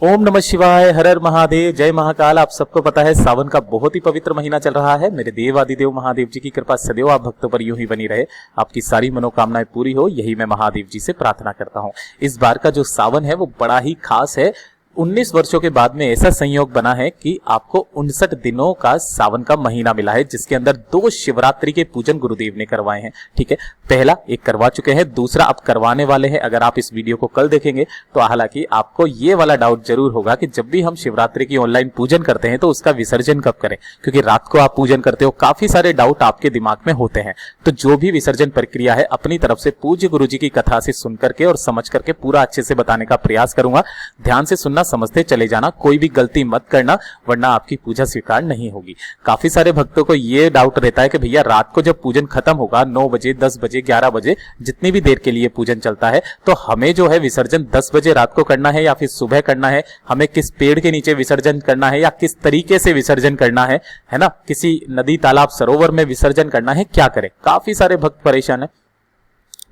ओम नमः शिवाय, हर हर महादेव, जय महाकाल। आप सबको पता है सावन का बहुत ही पवित्र महीना चल रहा है। मेरे देवादिदेव महादेव जी की कृपा सदैव आप भक्तों पर यूं ही बनी रहे, आपकी सारी मनोकामनाएं पूरी हो, यही मैं महादेव जी से प्रार्थना करता हूं। इस बार का जो सावन है वो बड़ा ही खास है। 19 वर्षों के बाद में ऐसा संयोग बना है कि आपको 59 दिनों का सावन का महीना मिला है, जिसके अंदर 2 शिवरात्रि के पूजन गुरुदेव ने करवाए हैं। ठीक है, पहला एक करवा चुके हैं, दूसरा अब करवाने वाले हैं। अगर आप इस वीडियो को कल देखेंगे तो हालांकि आपको ये वाला डाउट जरूर होगा कि जब भी हम शिवरात्रि की ऑनलाइन पूजन करते हैं तो उसका विसर्जन कब करें, क्योंकि रात को आप पूजन करते हो। काफी सारे डाउट आपके दिमाग में होते हैं। तो जो भी विसर्जन प्रक्रिया है अपनी तरफ से पूज्य गुरु जी की कथा से सुन करके और समझ करके पूरा अच्छे से बताने का प्रयास करूंगा। ध्यान से सुनना, समझते चले जाना, कोई भी गलती मत करना वरना आपकी पूजा स्वीकार नहीं होगी। काफी सारे भक्तों को यह डाउट रहता है कि भैया रात को जब पूजन खत्म होगा 9 बजे, 10 बजे, 11 बजे, जितनी भी देर के लिए पूजन चलता है, तो हमें जो है विसर्जन 10 बजे रात को करना है या फिर सुबह करना है, हमें किस पेड़ के नीचे विसर्जन करना है या किस तरीके से विसर्जन करना है ना, किसी नदी तालाब सरोवर में विसर्जन करना है, क्या करें। काफी सारे भक्त परेशान है।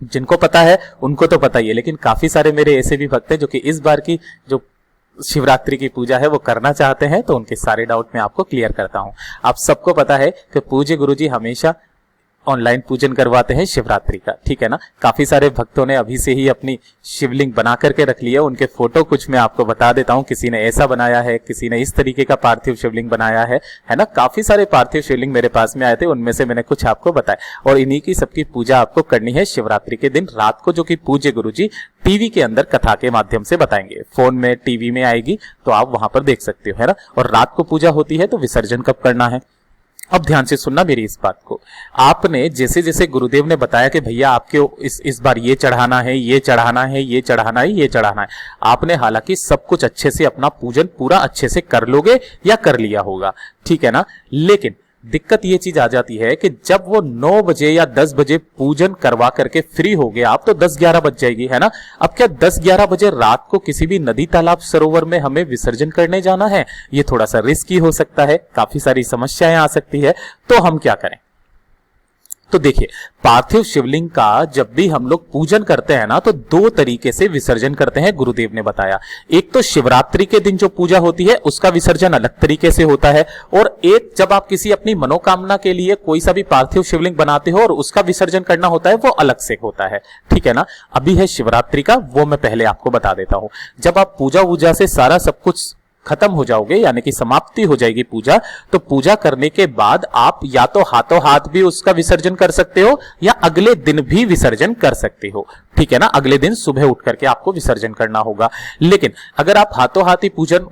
जिनको पता है उनको तो पता ही है, लेकिन काफी सारे मेरे ऐसे भी भक्त हैं जो कि इस बार की जो शिवरात्रि की पूजा है वो करना चाहते हैं, तो उनके सारे डाउट मैं आपको क्लियर करता हूं। आप सबको पता है कि पूज्य गुरुजी हमेशा ऑनलाइन पूजन करवाते हैं शिवरात्रि का, ठीक है ना। काफी सारे भक्तों ने अभी से ही अपनी शिवलिंग बना करके रख लिया। उनके फोटो कुछ मैं आपको बता देता हूं। किसी ने ऐसा बनाया है, किसी ने इस तरीके का पार्थिव शिवलिंग बनाया है ना। काफी सारे पार्थिव शिवलिंग मेरे पास में आए थे, उनमें से मैंने कुछ आपको बताया और इन्हीं की सबकी पूजा आपको करनी है शिवरात्रि के दिन रात को, जो कि पूज्य गुरुजी टीवी के अंदर कथा के माध्यम से बताएंगे। फोन में, टीवी में आएगी तो आप वहां पर देख सकते हो, है ना। और रात को पूजा होती है तो विसर्जन कब करना है। अब ध्यान से सुनना मेरी इस बात को। आपने जैसे जैसे गुरुदेव ने बताया कि भैया आपके इस बार ये चढ़ाना है, ये चढ़ाना है, ये चढ़ाना है, ये चढ़ाना है, आपने हालांकि सब कुछ अच्छे से अपना पूजन पूरा अच्छे से कर लोगे या कर लिया होगा, ठीक है ना। लेकिन दिक्कत ये चीज आ जाती है कि जब वो 9 बजे या 10 बजे पूजन करवा करके फ्री हो गए आप, तो 10-11 बज जाएगी, है ना। अब क्या 10-11 बजे रात को किसी भी नदी तालाब सरोवर में हमें विसर्जन करने जाना है? ये थोड़ा सा रिस्की हो सकता है, काफी सारी समस्याएं आ सकती है। तो हम क्या करें? तो देखिए, पार्थिव शिवलिंग का जब भी हम लोग पूजन करते हैं ना, तो 2 तरीके से विसर्जन करते हैं, गुरुदेव ने बताया। एक तो शिवरात्रि के दिन जो पूजा होती है उसका विसर्जन अलग तरीके से होता है, और एक जब आप किसी अपनी मनोकामना के लिए कोई सा भी पार्थिव शिवलिंग बनाते हो और उसका विसर्जन करना होता है, वो अलग से होता है, ठीक है ना। अभी है शिवरात्रि का, वो मैं पहले आपको बता देता हूं। जब आप पूजा वूजा से सारा सब कुछ खत्म हो जाओगे, यानी कि समाप्ति हो जाएगी पूजा, तो पूजा करने के बाद आप या तो हाथों हाथ भी उसका विसर्जन कर सकते हो या अगले दिन भी विसर्जन कर सकते हो, ठीक है ना। अगले दिन सुबह उठ करके आपको विसर्जन करना होगा। लेकिन अगर आप हाथों हाथ ही पूजन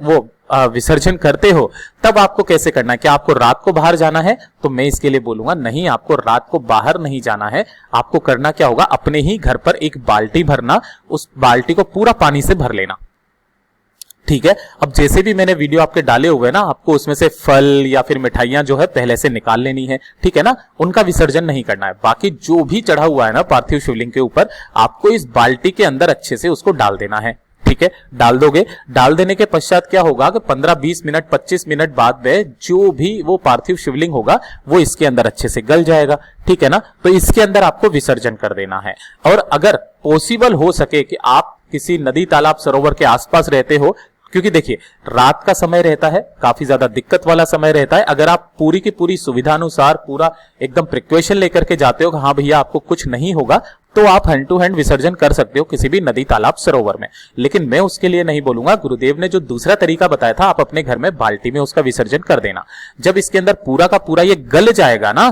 विसर्जन करते हो, तब आपको कैसे करना है? क्या आपको रात को बाहर जाना है? तो मैं इसके लिए बोलूंगा नहीं, आपको रात को बाहर नहीं जाना है। आपको करना क्या होगा, अपने ही घर पर एक बाल्टी भरना, उस बाल्टी को पूरा पानी से भर लेना, ठीक है। अब जैसे भी मैंने वीडियो आपके डाले हुए ना, आपको उसमें से फल या फिर मिठाइयां जो है पहले से निकाल लेनी है, ठीक है ना। उनका विसर्जन नहीं करना है। बाकी जो भी चढ़ा हुआ है ना पार्थिव शिवलिंग के ऊपर, आपको इस बाल्टी के अंदर अच्छे से उसको डाल देना है, ठीक है। डाल दोगे, डाल देने के पश्चात क्या होगा कि 15-20 मिनट, 25 मिनट बाद में जो भी वो पार्थिव शिवलिंग होगा वो इसके अंदर अच्छे से गल जाएगा, ठीक है ना। तो इसके अंदर आपको विसर्जन कर देना है। और अगर पॉसिबल हो सके कि आप किसी नदी तालाब सरोवर के आसपास रहते हो, क्योंकि देखिए रात का समय रहता है, काफी ज्यादा दिक्कत वाला समय रहता है। अगर आप पूरी की पूरी सुविधा अनुसार पूरा एकदम प्रिकॉशन लेकर के जाते हो कि हाँ भैया आपको कुछ नहीं होगा, तो आप हैंड टू हैंड विसर्जन कर सकते हो किसी भी नदी तालाब सरोवर में। लेकिन मैं उसके लिए नहीं बोलूंगा। गुरुदेव ने जो दूसरा तरीका बताया था, आप अपने घर में बाल्टी में उसका विसर्जन कर देना। जब इसके अंदर पूरा का पूरा ये गल जाएगा ना,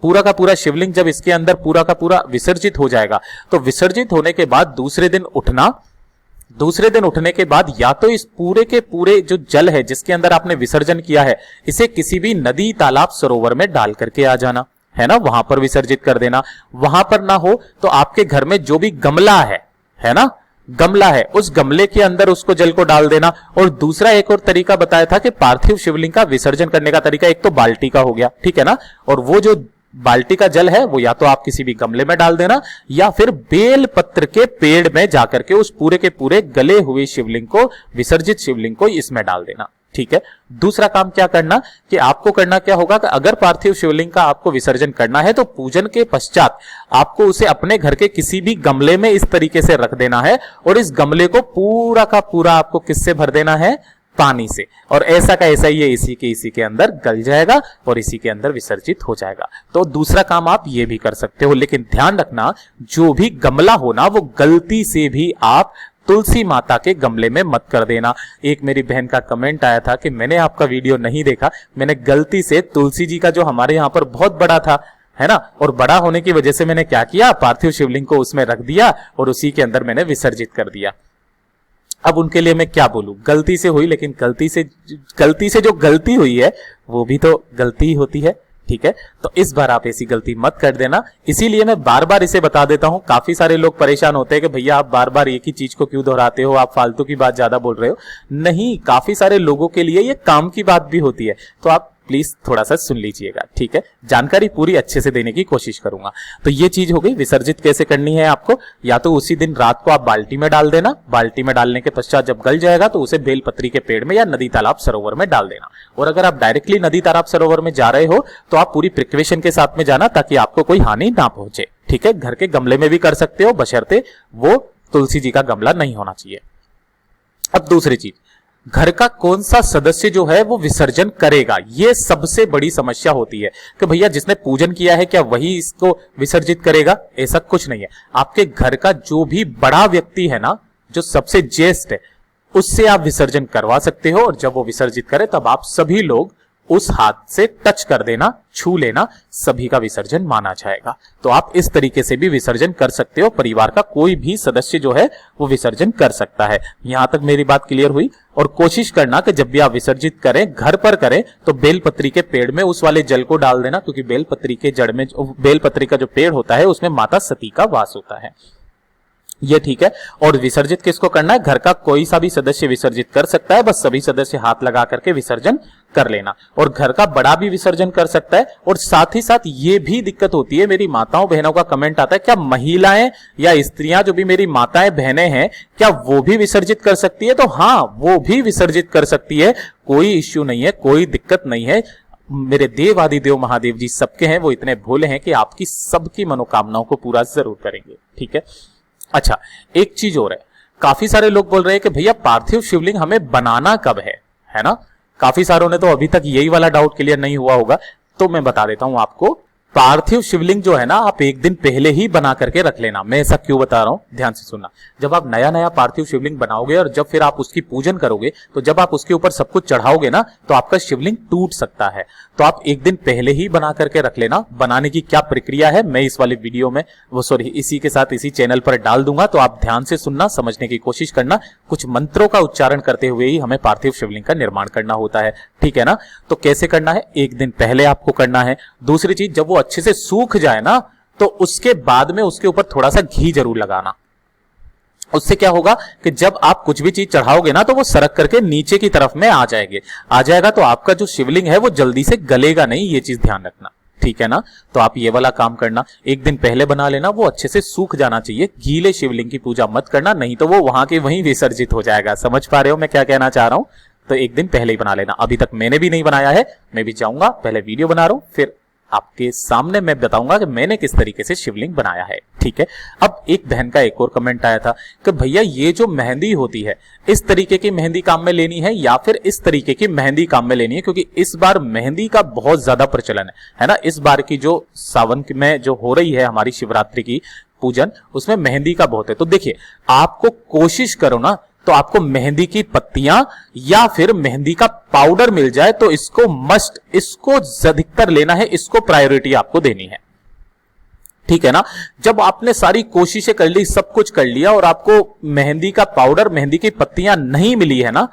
पूरा का पूरा शिवलिंग जब इसके अंदर पूरा का पूरा विसर्जित हो जाएगा, तो विसर्जित होने के बाद दूसरे दिन उठने के बाद या तो इस पूरे के पूरे जो जल है जिसके अंदर आपने विसर्जन किया है, इसे किसी भी नदी तालाब सरोवर में डाल करके आ जाना, है ना। वहां पर विसर्जित कर देना। वहां पर ना हो तो आपके घर में जो भी गमला है ना, गमला है, उस गमले के अंदर उसको जल को डाल देना। और दूसरा एक और तरीका बताया था कि पार्थिव शिवलिंग का विसर्जन करने का तरीका, एक तो बाल्टी का हो गया, ठीक है ना, और वो जो बाल्टी का जल है वो या तो आप किसी भी गमले में डाल देना या फिर बेल पत्र के पेड़ में जाकर के उस पूरे के पूरे गले हुए शिवलिंग को, विसर्जित शिवलिंग को इसमें डाल देना, ठीक है। दूसरा काम क्या करना कि आपको करना क्या होगा कि अगर पार्थिव शिवलिंग का आपको विसर्जन करना है तो पूजन के पश्चात आपको उसे अपने घर के किसी भी गमले में इस तरीके से रख देना है और इस गमले को पूरा का पूरा आपको किससे भर देना है, पानी से, और ऐसा का ऐसा ये इसी के अंदर गल जाएगा और इसी के अंदर विसर्जित हो जाएगा। तो दूसरा काम आप ये भी कर सकते हो, लेकिन ध्यान रखना जो भी गमला हो ना वो गलती से भी आप तुलसी माता के गमले में मत कर देना। एक मेरी बहन का कमेंट आया था कि मैंने आपका वीडियो नहीं देखा, मैंने गलती से तुलसी जी का जो हमारे यहाँ पर बहुत बड़ा था है ना, और बड़ा होने की वजह से मैंने क्या किया, पार्थिव शिवलिंग को उसमें रख दिया और उसी के अंदर मैंने विसर्जित कर दिया। अब उनके लिए मैं क्या बोलूं, गलती से हुई, लेकिन गलती से जो गलती हुई है वो भी तो गलती ही होती है, ठीक है। तो इस बार आप ऐसी गलती मत कर देना, इसीलिए मैं बार बार इसे बता देता हूं। काफी सारे लोग परेशान होते हैं कि भैया आप बार बार एक ही चीज को क्यों दोहराते हो, आप फालतू की बात ज्यादा बोल रहे हो। नहीं, काफी सारे लोगों के लिए ये काम की बात भी होती है, तो आप प्लीज थोड़ा सा सुन लीजिएगा, ठीक है। जानकारी पूरी अच्छे से देने की कोशिश करूंगा। तो ये चीज हो गई, विसर्जित कैसे करनी है आपको, या तो उसी दिन रात को आप बाल्टी में डाल देना, बाल्टी में डालने के पश्चात जब गल जाएगा तो उसे बेलपत्री के पेड़ में या नदी तालाब सरोवर में डाल देना। और अगर आप डायरेक्टली नदी तालाब सरोवर में जा रहे हो तो आप पूरी प्रिकॉशन के साथ में जाना ताकि आपको कोई हानि ना पहुंचे, ठीक है। घर के गमले में भी कर सकते हो, बशर्ते वो तुलसी जी का गमला नहीं होना चाहिए। अब दूसरी चीज, घर का कौन सा सदस्य जो है वो विसर्जन करेगा, ये सबसे बड़ी समस्या होती है कि भैया जिसने पूजन किया है क्या वही इसको विसर्जित करेगा। ऐसा कुछ नहीं है, आपके घर का जो भी बड़ा व्यक्ति है ना, जो सबसे ज्येष्ठ है, उससे आप विसर्जन करवा सकते हो, और जब वो विसर्जित करे तब आप सभी लोग उस हाथ से टच कर देना, छू लेना, सभी का विसर्जन माना जाएगा। तो आप इस तरीके से भी विसर्जन कर सकते हो, परिवार का कोई भी सदस्य जो है वो विसर्जन कर सकता है। यहां तक मेरी बात क्लियर हुई। और कोशिश करना कि जब भी आप विसर्जित करें, घर पर करें, तो बेलपत्री के पेड़ में उस वाले जल को डाल देना, क्योंकि बेलपत्री के जड़ में, बेलपत्री का जो पेड़ होता है उसमें माता सती का वास होता है, ये ठीक है। और विसर्जित किसको करना है, घर का कोई सा भी सदस्य विसर्जित कर सकता है, बस सभी सदस्य हाथ लगा करके विसर्जन कर लेना। और घर का बड़ा भी विसर्जन कर सकता है। और साथ ही साथ ये भी दिक्कत होती है, मेरी माताओं बहनों का कमेंट आता है, क्या महिलाएं या स्त्रियां जो भी मेरी माताएं बहनें हैं क्या वो भी विसर्जित कर सकती है। तो हाँ, वो भी विसर्जित कर सकती है, कोई इश्यू नहीं है, कोई दिक्कत नहीं है। मेरे देव आदि देव महादेव जी सबके हैं, वो इतने भोले हैं कि आपकी सबकी मनोकामनाओं को पूरा जरूर करेंगे, ठीक है। अच्छा, एक चीज और है, काफी सारे लोग बोल रहे हैं कि भैया पार्थिव शिवलिंग हमें बनाना कब है ना। काफी सारों ने तो अभी तक यही वाला डाउट क्लियर नहीं हुआ होगा, तो मैं बता देता हूं आपको। पार्थिव शिवलिंग जो है ना, आप एक दिन पहले ही बना करके रख लेना। मैं ऐसा क्यों बता रहा हूं, ध्यान से सुनना। जब आप नया नया पार्थिव शिवलिंग बनाओगे और जब फिर आप उसकी पूजन करोगे, तो जब आप उसके ऊपर सब कुछ चढ़ाओगे ना, तो आपका शिवलिंग टूट सकता है। तो आप एक दिन पहले ही बना करके रख लेना। बनाने की क्या प्रक्रिया है मैं इस वाले वीडियो में, इसी के साथ इसी चैनल पर डाल दूंगा, तो आप ध्यान से सुनना, समझने की कोशिश करना। कुछ मंत्रों का उच्चारण करते हुए ही हमें पार्थिव शिवलिंग का निर्माण करना होता है, ठीक है ना। तो कैसे करना है, एक दिन पहले आपको करना है। दूसरी चीज, जब वो अच्छे से सूख जाए ना, तो उसके बाद में उसके ऊपर थोड़ा सा घी जरूर लगाना। उससे क्या होगा कि जब आप कुछ भी चीज चढ़ाओगे ना, तो वो सरक करके नीचे की तरफ में आ जाएगा, तो आपका जो शिवलिंग है वो जल्दी से गलेगा नहीं, ये चीज ध्यान रखना, ठीक है ना। तो आप ये वाला काम करना, एक दिन पहले बना लेना, वो अच्छे से सूख जाना चाहिए। गीले शिवलिंग की पूजा मत करना, नहीं तो वो वहां के वहीं विसर्जित हो जाएगा। समझ पा रहे हो मैं क्या कहना चाह रहा हूं। तो एक दिन पहले ही बना लेना। अभी तक मैंने भी नहीं बनाया है, मैं भी जाऊंगा, पहले वीडियो बना रहा हूं, फिर आपके सामने मैं बताऊंगा कि मैंने किस तरीके से शिवलिंग बनाया है, ठीक है। अब एक बहन का एक और कमेंट आया था कि भैया ये जो मेहंदी होती है, इस तरीके की मेहंदी काम में लेनी है या फिर इस तरीके की मेहंदी काम में लेनी है, क्योंकि इस बार मेहंदी का बहुत ज्यादा प्रचलन है ना। इस बार की जो सावन में जो हो रही है हमारी शिवरात्रि की पूजन, उसमें मेहंदी का बहुत है। तो देखिए, आपको कोशिश करो ना, तो आपको मेहंदी की पत्तियां या फिर मेहंदी का पाउडर मिल जाए तो इसको मस्ट, इसको अधिकतर लेना है, इसको प्रायोरिटी आपको देनी है, ठीक है ना। जब आपने सारी कोशिशें कर ली, सब कुछ कर लिया और आपको मेहंदी का पाउडर, मेहंदी की पत्तियां नहीं मिली है ना,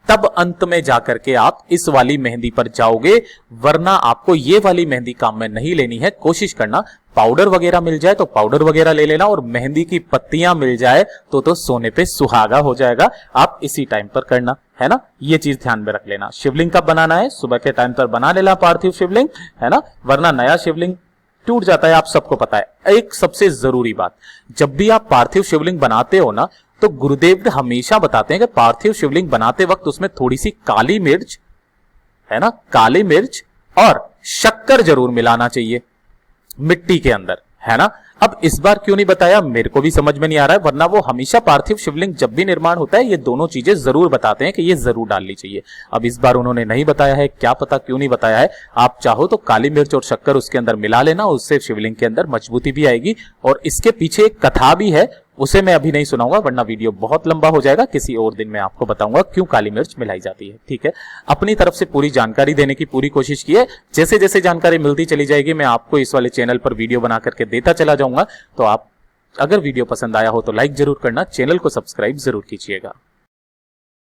तब अंत में जाकर के आप इस वाली मेहंदी पर जाओगे, वरना आपको ये वाली मेहंदी काम में नहीं लेनी है। कोशिश करना पाउडर वगैरह मिल जाए तो पाउडर वगैरह ले लेना, और मेहंदी की पत्तियां मिल जाए तो सोने पे सुहागा हो जाएगा। आप इसी टाइम पर करना है ना, ये चीज ध्यान में रख लेना। शिवलिंग कब बनाना है, सुबह के टाइम पर बना लेना पार्थिव शिवलिंग, है ना, वरना नया शिवलिंग टूट जाता है, आप सबको पता है। एक सबसे जरूरी बात, जब भी आप पार्थिव शिवलिंग बनाते हो ना, तो गुरुदेव हमेशा बताते हैं कि पार्थिव शिवलिंग बनाते वक्त उसमें थोड़ी सी काली मिर्च, है ना, काली मिर्च और शक्कर जरूर मिलाना चाहिए मिट्टी के अंदर, है ना। अब इस बार क्यों नहीं बताया मेरे को भी समझ में नहीं आ रहा है, वरना वो हमेशा पार्थिव शिवलिंग जब भी निर्माण होता है ये दोनों चीजें जरूर बताते हैं कि ये जरूर डालनी चाहिए। अब इस बार उन्होंने नहीं बताया है, क्या पता क्यों नहीं बताया है। आप चाहो तो काली मिर्च और शक्कर उसके अंदर मिला लेना, उससे शिवलिंग के अंदर मजबूती भी आएगी। और इसके पीछे एक कथा भी है, उसे मैं अभी नहीं सुनाऊंगा वरना वीडियो बहुत लंबा हो जाएगा। किसी और दिन मैं आपको बताऊंगा क्यों काली मिर्च मिलाई जाती है, ठीक है। अपनी तरफ से पूरी जानकारी देने की पूरी कोशिश की है। जैसे जैसे जानकारी मिलती चली जाएगी मैं आपको इस वाले चैनल पर वीडियो बना करके देता चला जाऊंगा। तो आप अगर वीडियो पसंद आया हो तो लाइक जरूर करना, चैनल को सब्सक्राइब जरूर कीजिएगा।